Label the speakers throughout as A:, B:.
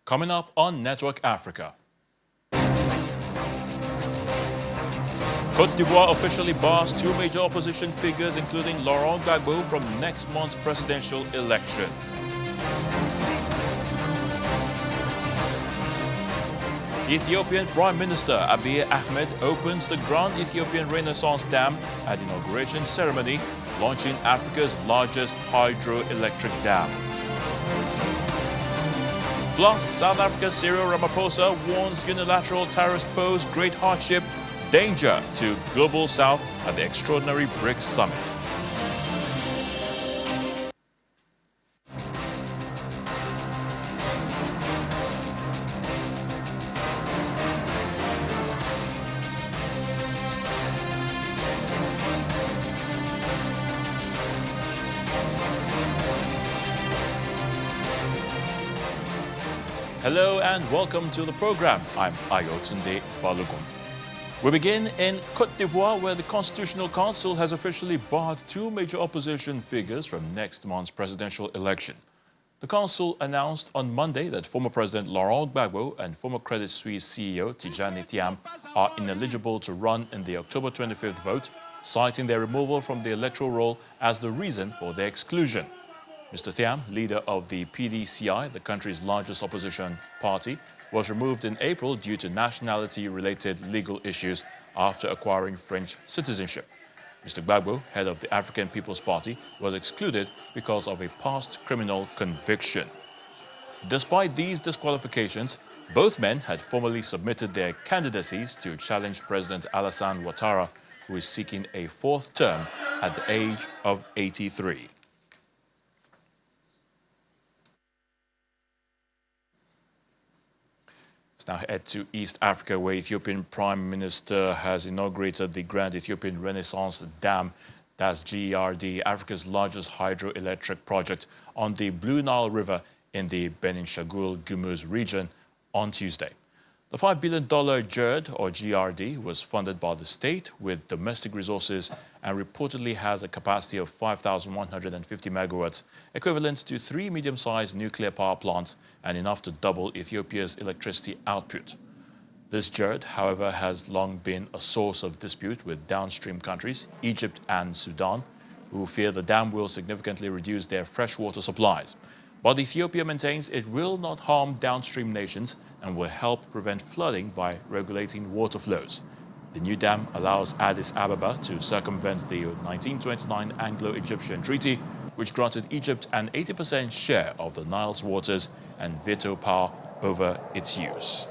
A: Coming up on Network Africa. Côte d'Ivoire officially bars two major opposition figures, including Laurent Gbagbo, from next month's presidential election. Ethiopian Prime Minister Abiy Ahmed opens the Grand Ethiopian Renaissance Dam at inauguration ceremony, launching Africa's largest hydroelectric dam. Plus, South Africa's Cyril Ramaphosa warns unilateral tariffs pose great hardship, danger to Global South at the extraordinary BRICS summit. Hello and welcome to the program. I'm Ayotunde Balogun. We begin in Côte d'Ivoire, where the Constitutional Council has officially barred two major opposition figures from next month's presidential election. The council announced on Monday that former President Laurent Gbagbo and former Credit Suisse CEO Tidjane Thiam are ineligible to run in the October 25th vote, citing their removal from the electoral roll as the reason for their exclusion. Mr. Thiam, leader of the PDCI, the country's largest opposition party, was removed in April due to nationality-related legal issues after acquiring French citizenship. Mr. Gbagbo, head of the African People's Party, was excluded because of a past criminal conviction. Despite these disqualifications, both men had formally submitted their candidacies to challenge President Alassane Ouattara, who is seeking a fourth term at the age of 83. Now head to East Africa, where Ethiopian Prime Minister has inaugurated the Grand Ethiopian Renaissance Dam, that's GERD, Africa's largest hydroelectric project on the Blue Nile River in the Benishangul-Gumuz region on Tuesday. The $5 billion GERD, or GRD, was funded by the state with domestic resources and reportedly has a capacity of 5,150 megawatts, equivalent to 3 medium-sized nuclear power plants and enough to double Ethiopia's electricity output. This GERD, however, has long been a source of dispute with downstream countries, Egypt and Sudan, who fear the dam will significantly reduce their freshwater supplies. But Ethiopia maintains it will not harm downstream nations and will help prevent flooding by regulating water flows. The new dam allows Addis Ababa to circumvent the 1929 Anglo-Egyptian Treaty, which granted Egypt an 80% share of the Nile's waters and veto power over its use.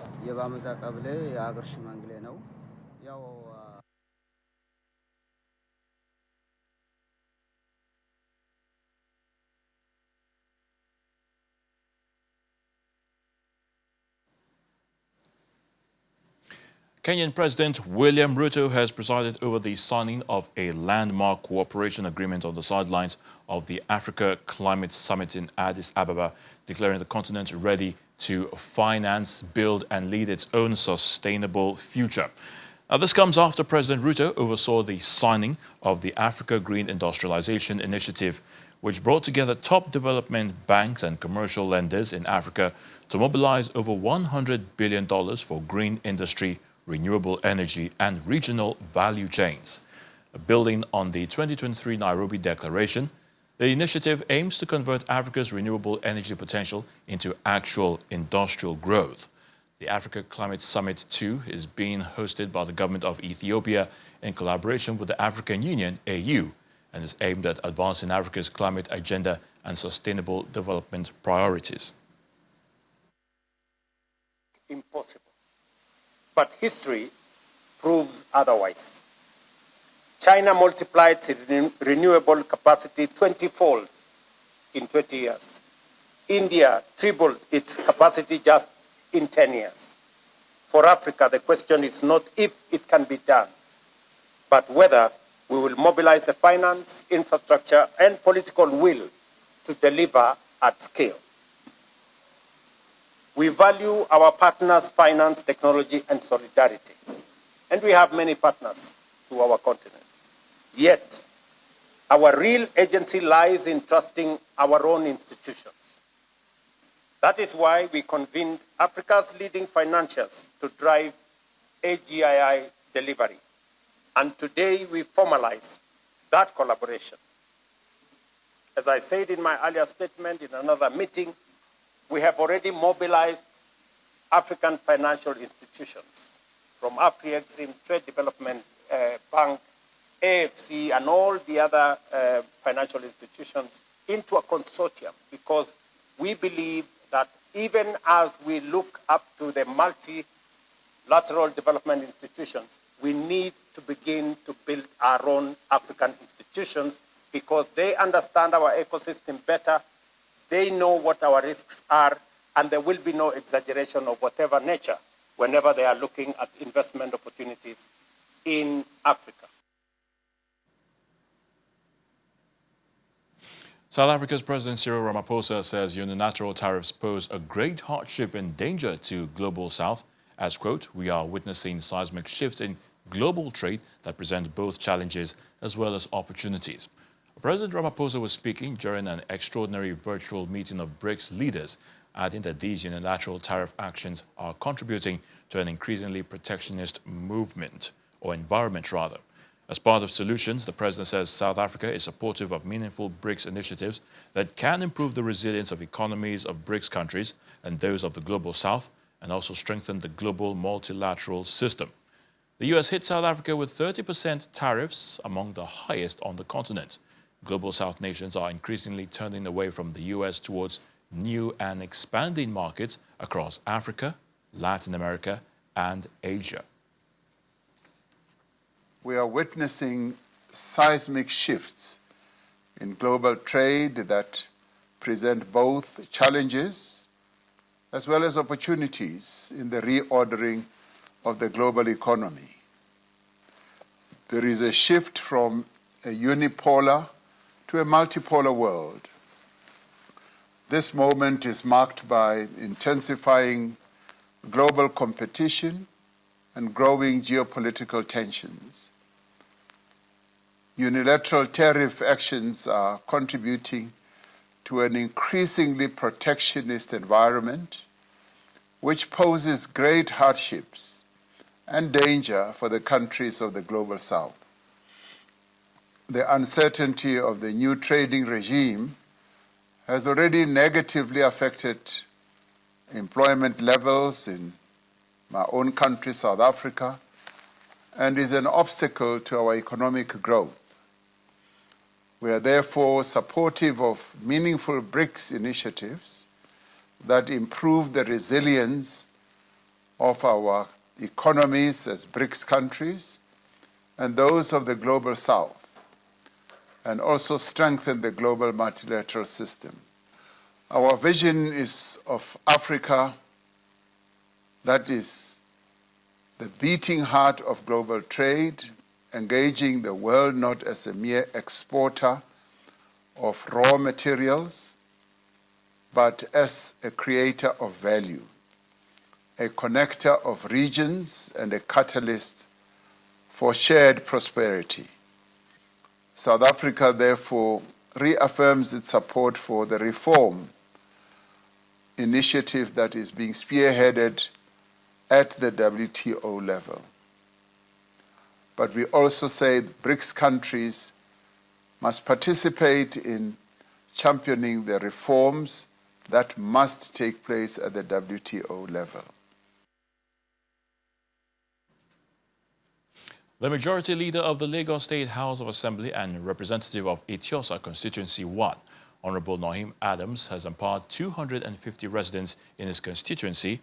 A: Kenyan President William Ruto has presided over the signing of a landmark cooperation agreement on the sidelines of the Africa Climate Summit in Addis Ababa, declaring the continent ready to finance, build and lead its own sustainable future. Now, this comes after President Ruto oversaw the signing of the Africa Green Industrialization Initiative, which brought together top development banks and commercial lenders in Africa to mobilize over $100 billion for green industry, renewable energy and regional value chains. Building on the 2023 Nairobi Declaration, the initiative aims to convert Africa's renewable energy potential into actual industrial growth. The Africa Climate Summit 2 is being hosted by the government of Ethiopia in collaboration with the African Union, AU, and is aimed at advancing Africa's climate agenda and sustainable development priorities.
B: Impossible. But history proves otherwise. China multiplied its renewable capacity 20-fold in 20 years. India tripled its capacity just in 10 years. For Africa, the question is not if it can be done, but whether we will mobilize the finance, infrastructure, and political will to deliver at scale. We value our partners' finance, technology, and solidarity. And we have many partners to our continent. Yet, our real agency lies in trusting our own institutions. That is why we convened Africa's leading financiers to drive AGII delivery. And today we formalize that collaboration. As I said in my earlier statement in another meeting, we have already mobilized African financial institutions from Afri-Exim, Trade Development Bank, AFC, and all the other financial institutions into a consortium, because we believe that even as we look up to the multilateral development institutions, we need to begin to build our own African institutions, because they understand our ecosystem better, they know what our risks are, and there will be no exaggeration of whatever nature whenever they are looking at investment opportunities in Africa.
A: South Africa's President Cyril Ramaphosa says unilateral tariffs pose a great hardship and danger to Global South, as, quote, we are witnessing seismic shifts in global trade that present both challenges as well as opportunities. President Ramaphosa was speaking during an extraordinary virtual meeting of BRICS leaders, adding that these unilateral tariff actions are contributing to an increasingly protectionist movement, or environment rather. As part of solutions, the president says South Africa is supportive of meaningful BRICS initiatives that can improve the resilience of economies of BRICS countries and those of the Global South, and also strengthen the global multilateral system. The U.S. hit South Africa with 30% tariffs, among the highest on the continent. Global South nations are increasingly turning away from the U.S. towards new and expanding markets across Africa, Latin America, and Asia.
C: We are witnessing seismic shifts in global trade that present both challenges as well as opportunities in the reordering of the global economy. There is a shift from a unipolar to a multipolar world. This moment is marked by intensifying global competition and growing geopolitical tensions. Unilateral tariff actions are contributing to an increasingly protectionist environment, which poses great hardships and danger for the countries of the Global South. The uncertainty of the new trading regime has already negatively affected employment levels in my own country, South Africa, and is an obstacle to our economic growth. We are therefore supportive of meaningful BRICS initiatives that improve the resilience of our economies as BRICS countries and those of the Global South, and also strengthen the global multilateral system. Our vision is of Africa that is the beating heart of global trade, engaging the world not as a mere exporter of raw materials, but as a creator of value, a connector of regions and a catalyst for shared prosperity. South Africa, therefore, reaffirms its support for the reform initiative that is being spearheaded at the WTO level. But we also say BRICS countries must participate in championing the reforms that must take place at the WTO level.
A: The majority leader of the Lagos State House of Assembly and representative of Ethiopia Constituency 1, Honorable Naim Adams, has empowered 250 residents in his constituency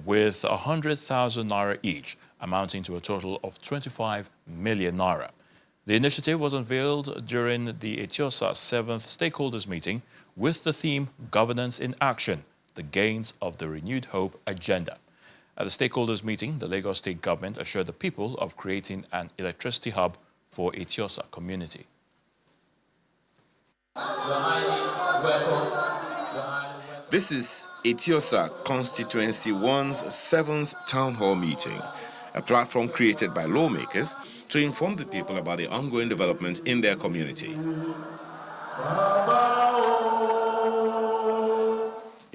A: with 100,000 naira each, amounting to a total of 25 million naira. The initiative was unveiled during the Ethiopia 7th Stakeholders Meeting with the theme Governance in Action, the Gains of the Renewed Hope Agenda. At the stakeholders meeting, the Lagos State government assured the people of creating an electricity hub for Ethiopia community.
D: This is Ethiopia Constituency 1's 7th Town Hall meeting, a platform created by lawmakers to inform the people about the ongoing development in their community.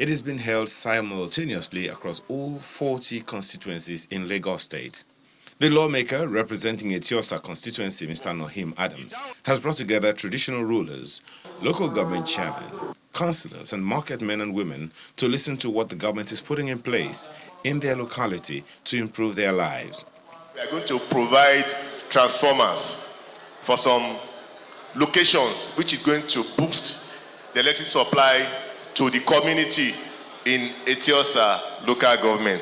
D: It is being held simultaneously across all 40 constituencies in Lagos State. The lawmaker representing Etiosa constituency, Mr. Nohim Adams, has brought together traditional rulers, local government chairmen, councillors and market men and women to listen to what the government is putting in place in their locality to improve their lives.
E: We are going to provide transformers for some locations, which is going to boost the electric supply to the community in Etiosa local government.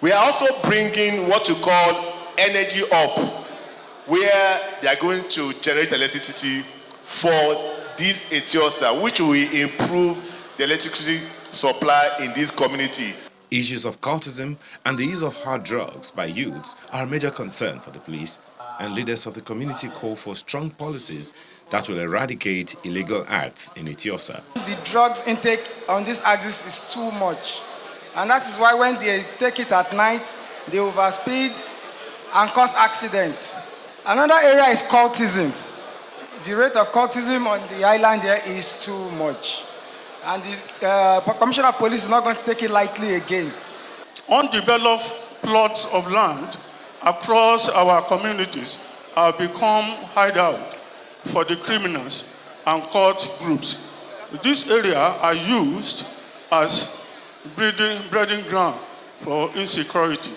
E: We are also bringing what we call energy up, where they are going to generate electricity for this Etiosa, which will improve the electricity supply in this community.
D: Issues of cultism and the use of hard drugs by youths are a major concern for the police, and leaders of the community call for strong policies that will eradicate illegal acts in Etiosa.
F: The drugs intake on this axis is too much, and that is why when they take it at night, they overspeed and cause accidents. Another area is cultism. The rate of cultism on the island here is too much, and the Commissioner of Police is not going to take it lightly again.
G: Undeveloped plots of land across our communities have become hideout for the criminals and cult groups. These areas are used as breeding ground for insecurity.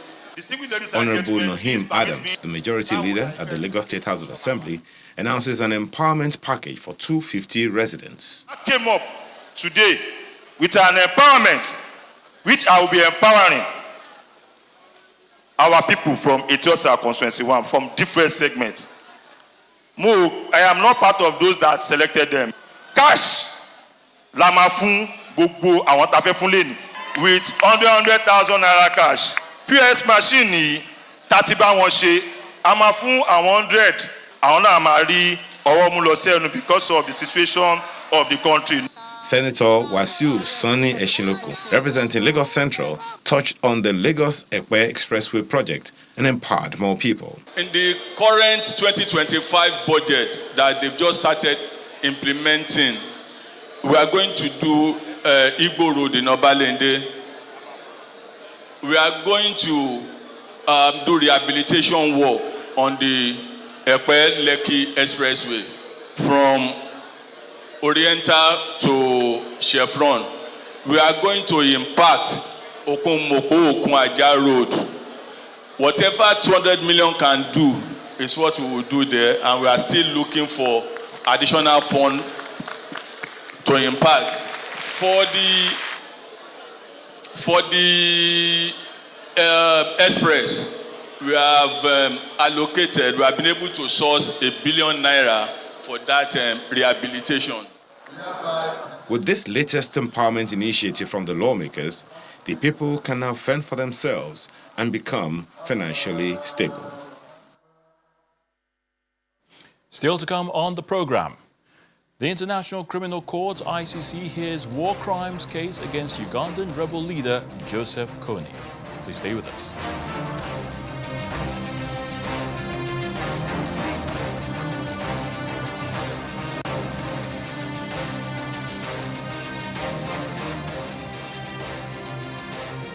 D: Honorable Nohim Adams, the majority leader at the Lagos State House of Assembly, announces an empowerment package for 250 residents.
H: I came up today with an empowerment, which I will be empowering our people from Etiosa constituency 1 from different segments. I am not part of those that selected them. Cash, lama fun gbogbo àwọn tá fẹ́ fún leni with 100,000 naira cash. POS machine ni tati bá wọn ṣe, a máa fún àwọn 100, àwọn náà máa rí ọwọ́ mú lọ sẹ́nu because of the situation of the country.
D: Senator Wasiu Sani Eshinoko, representing Lagos Central, touched on the Lagos-Ekpe Expressway project and empowered more people.
I: In the current 2025 budget that they've just started implementing, we are going to do Igbo Road in Obalende. We are going to do rehabilitation work on the Ekpe-Lekki Expressway from Oriental to Chevron. We are going to impact Okun-Moko-Okun-Aja Road. Whatever 200 million can do is what we will do there, and we are still looking for additional funds to impact. For the express, we have allocated, we have been able to source ₦1 billion for that rehabilitation.
D: With this latest empowerment initiative from the lawmakers, the people can now fend for themselves and become financially stable.
A: Still to come on the program. The International Criminal Court, ICC, hears war crimes case against Ugandan rebel leader Joseph Kony. Please stay with us.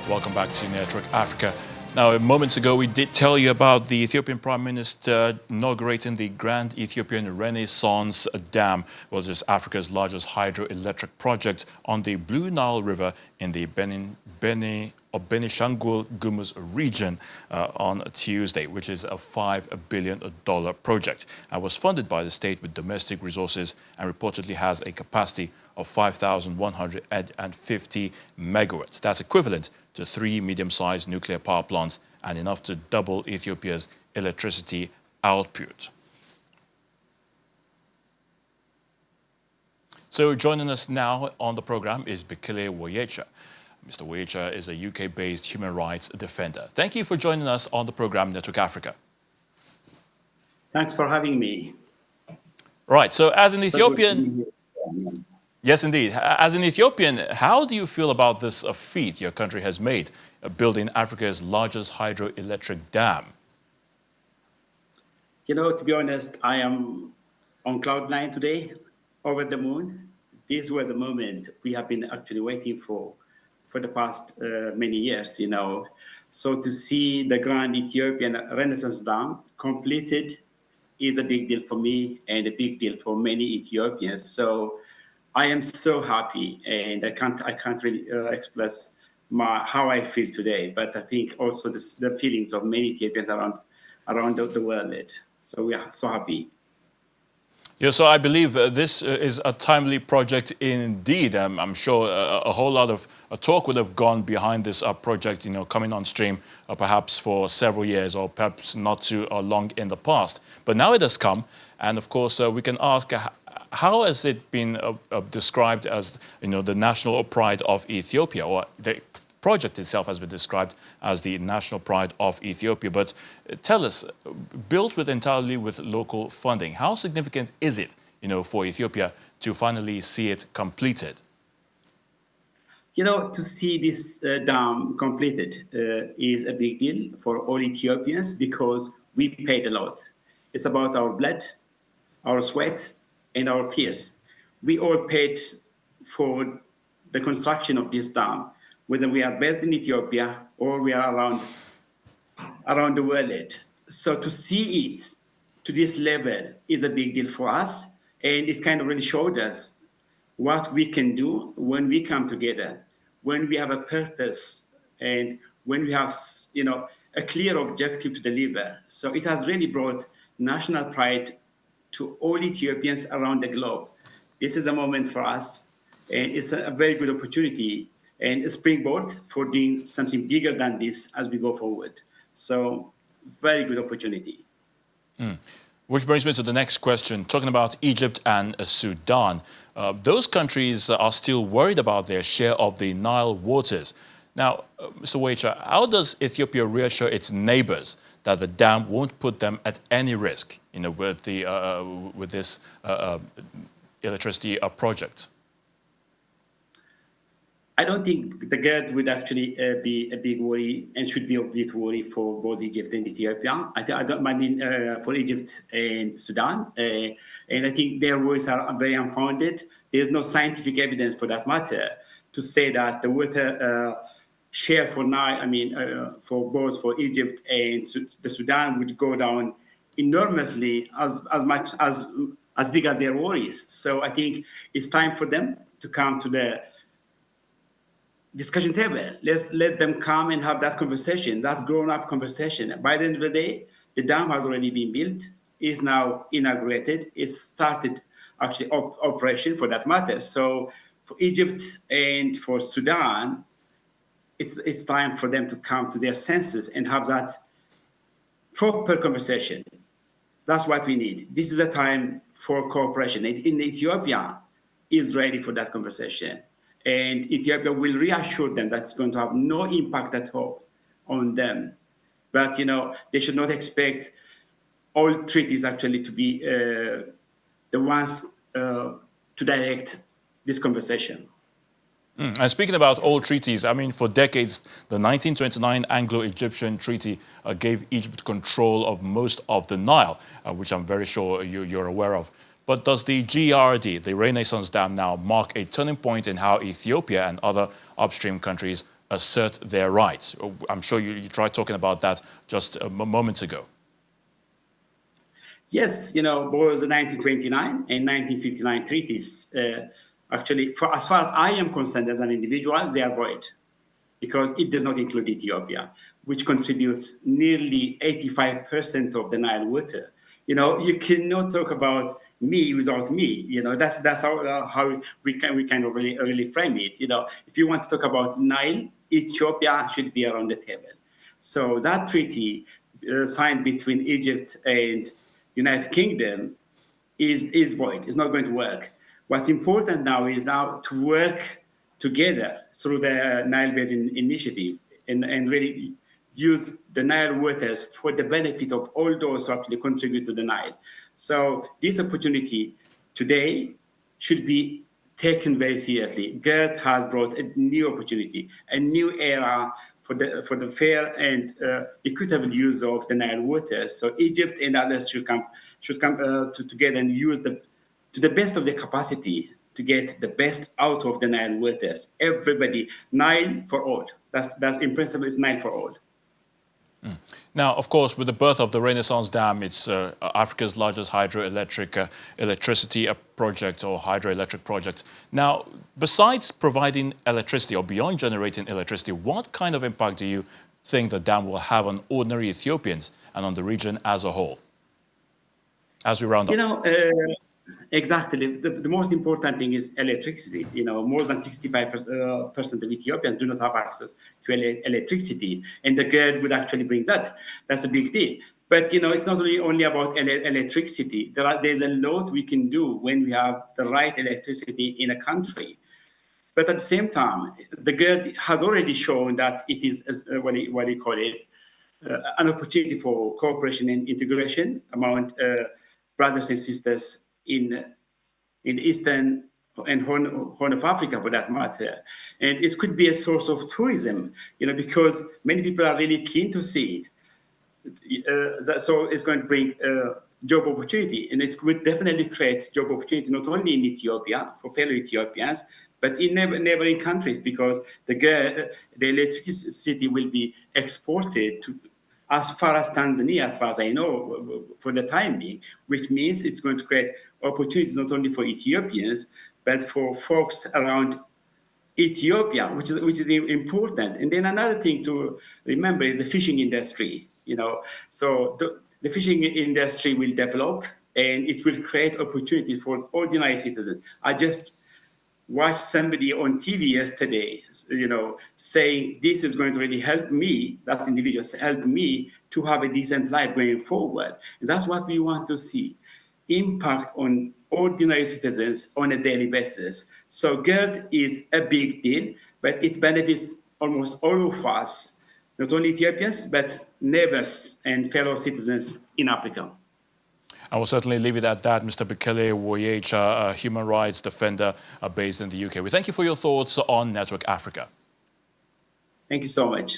A: Welcome back to Network Africa. Now, moments ago, we did tell you about the Ethiopian Prime Minister inaugurating the Grand Ethiopian Renaissance Dam, which is Africa's largest hydroelectric project on the Blue Nile River in the Benishangul-Gumuz region on Tuesday, which is a $5 billion project, and was funded by the state with domestic resources and reportedly has a capacity of 5,150 megawatts. That's equivalent to 3 medium-sized nuclear power plants and enough to double Ethiopia's electricity output. So joining us now on the program is Bekele Woyecha. Mr. Woyecha is a UK-based human rights defender. Thank you for joining us on the program Network Africa.
J: Thanks for having me.
A: Right, so as an Ethiopian... Yes, indeed. As an Ethiopian, how do you feel about this feat your country has made, building Africa's largest hydroelectric dam?
J: You know, to be honest, I am on cloud 9 today, over the moon. this was a moment we have been actually waiting for the past many years, you know. So to see the Grand Ethiopian Renaissance Dam completed is a big deal for me and a big deal for many Ethiopians. So I am so happy, and I can't really express how I feel today. But I think also the feelings of many Ethiopians around the world. So we are so happy.
A: Yeah, so I believe this is a timely project indeed. I'm sure a whole lot of talk would have gone behind this project, you know, coming on stream perhaps for several years or perhaps not too long in the past. But now it has come, and of course we can ask, how has it been described as, you know, the national pride of Ethiopia, or the project itself has been described as the national pride of Ethiopia. But tell us, built entirely with local funding, how significant is it, you know, for Ethiopia to finally see it completed?
J: You know, to see this dam completed is a big deal for all Ethiopians because we paid a lot. It's about our blood, our sweat, and our tears. We all paid for the construction of this dam, whether we are based in Ethiopia or we are around the world. So to see it to this level is a big deal for us, and it kind of really showed us what we can do when we come together, when we have a purpose, and when we have, you know, a clear objective to deliver. So it has really brought national pride to all Ethiopians around the globe. This is a moment for us, and it's a very good opportunity and a springboard for doing something bigger than this as we go forward. So, very good opportunity.
A: Which brings me to the next question, talking about Egypt and Sudan. Those countries are still worried about their share of the Nile waters. Now, Mr. Waiter, how does Ethiopia reassure its neighbors that the dam won't put them at any risk, you know, with this electricity project?
J: I don't think the GERD would actually be a big worry and should be a big worry for both Egypt and Ethiopia. I mean, for Egypt and Sudan. And I think their worries are very unfounded. There's no scientific evidence for that matter to say that the water share for now, I mean, for both for Egypt and the Sudan would go down enormously as big as their worries. So I think it's time for them to come to the discussion table. Let's let them come and have that conversation, that grown-up conversation. By the end of the day, the dam has already been built, is now inaugurated, it's started actually operation for that matter. So for Egypt and for Sudan, it's time for them to come to their senses and have that proper conversation. That's what we need. This is a time for cooperation. In Ethiopia is ready for that conversation. And Ethiopia will reassure them that it's going to have no impact at all on them. But, you know, they should not expect all treaties actually to be the ones to direct this conversation.
A: And speaking about old treaties, I mean, for decades, the 1929 Anglo-Egyptian Treaty gave Egypt control of most of the Nile, which I'm very sure you're aware of. But does the GRD, the Renaissance Dam, now mark a turning point in how Ethiopia and other upstream countries assert their rights? I'm sure you tried talking about that just moments ago.
J: Yes, you know, both the 1929 and 1959 treaties, actually, as far as I am concerned as an individual, they are void because it does not include Ethiopia, which contributes nearly 85% of the Nile water. You know, you cannot talk about me without me. You know, that's how we kind of really frame it. You know, if you want to talk about Nile, Ethiopia should be around the table. So that treaty signed between Egypt and United Kingdom is void. It's not going to work. What's important now is to work together through the Nile Basin Initiative and really use the Nile waters for the benefit of all those who actually contribute to the Nile. So this opportunity today should be taken very seriously. GERD has brought a new opportunity, a new era for the fair and equitable use of the Nile waters. So Egypt and others should come together and use to the best of their capacity to get the best out of the Nile waters. Everybody, Nile for all. That's in principle, it's Nile for all.
A: Now, of course, with the birth of the Renaissance Dam, it's Africa's largest hydroelectric electricity project or hydroelectric project. Now, besides providing electricity or beyond generating electricity, what kind of impact do you think the dam will have on ordinary Ethiopians and on the region as a whole? As we round up.
J: Exactly. The most important thing is electricity. More than 65% of Ethiopians do not have access to electricity, and the grid would actually bring that. That's a big deal. But it's not only about electricity. There's a lot we can do when we have the right electricity in a country. But at the same time, the grid has already shown that it is what do you call it? An opportunity for cooperation and integration among brothers and sisters in the Eastern and Horn of Africa, for that matter. And it could be a source of tourism, because many people are really keen to see it. So it's going to bring job opportunity, and it would definitely create job opportunity not only in Ethiopia for fellow Ethiopians, but in neighboring countries, because the electricity will be exported to as far as Tanzania, as far as I know, for the time being, which means it's going to create opportunities not only for Ethiopians, but for folks around Ethiopia, which is important. And then another thing to remember is the fishing industry. So the fishing industry will develop, and it will create opportunities for ordinary citizens. I just watched somebody on TV yesterday, saying this is going to really help me, that's individuals, help me to have a decent life going forward. And that's what we want to see, impact on ordinary citizens on a daily basis. So GERD is a big deal, but it benefits almost all of us, not only Ethiopians, but neighbors and fellow citizens in Africa.
A: I will certainly leave it at that, Mr. Bekele Woyecha, a human rights defender based in the UK. We thank you for your thoughts on Network Africa.
J: Thank you so much.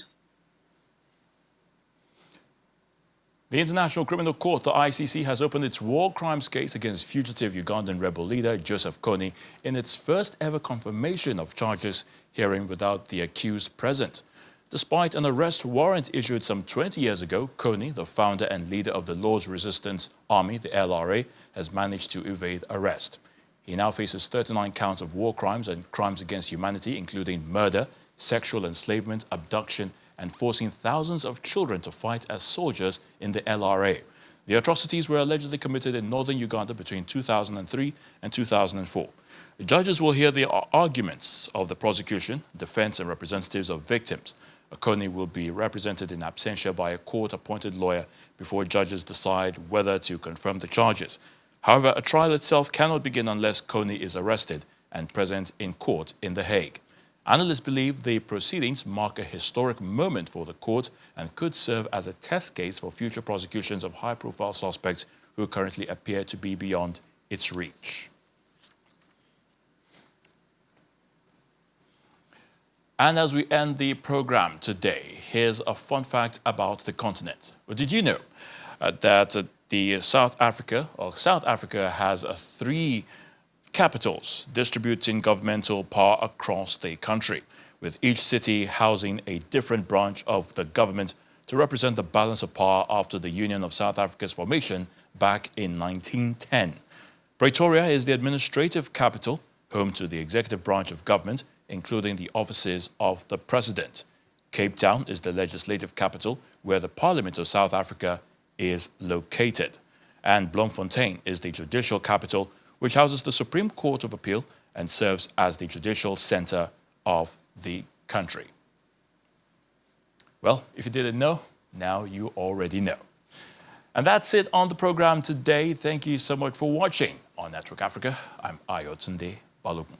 A: The International Criminal Court, the ICC, has opened its war crimes case against fugitive Ugandan rebel leader Joseph Kony in its first ever confirmation of charges hearing without the accused present. Despite an arrest warrant issued some 20 years ago, Kony, the founder and leader of the Lord's Resistance Army, the LRA, has managed to evade arrest. He now faces 39 counts of war crimes and crimes against humanity, including murder, sexual enslavement, abduction, and forcing thousands of children to fight as soldiers in the LRA. The atrocities were allegedly committed in northern Uganda between 2003 and 2004. The judges will hear the arguments of the prosecution, defense, and representatives of victims. Kony will be represented in absentia by a court-appointed lawyer before judges decide whether to confirm the charges. However, a trial itself cannot begin unless Kony is arrested and present in court in The Hague. Analysts believe the proceedings mark a historic moment for the court and could serve as a test case for future prosecutions of high-profile suspects who currently appear to be beyond its reach. And as we end the program today, here's a fun fact about the continent. Well, did you know that South Africa has 3 capitals distributing governmental power across the country, with each city housing a different branch of the government to represent the balance of power after the Union of South Africa's formation back in 1910. Pretoria is the administrative capital, home to the executive branch of government, including the offices of the president. Cape Town is the legislative capital, where the Parliament of South Africa is located. And Bloemfontein is the judicial capital, which houses the Supreme Court of Appeal and serves as the judicial center of the country. Well, if you didn't know, now you already know. And that's it on the program today. Thank you so much for watching on Network Africa. I'm Ayotunde Balogun.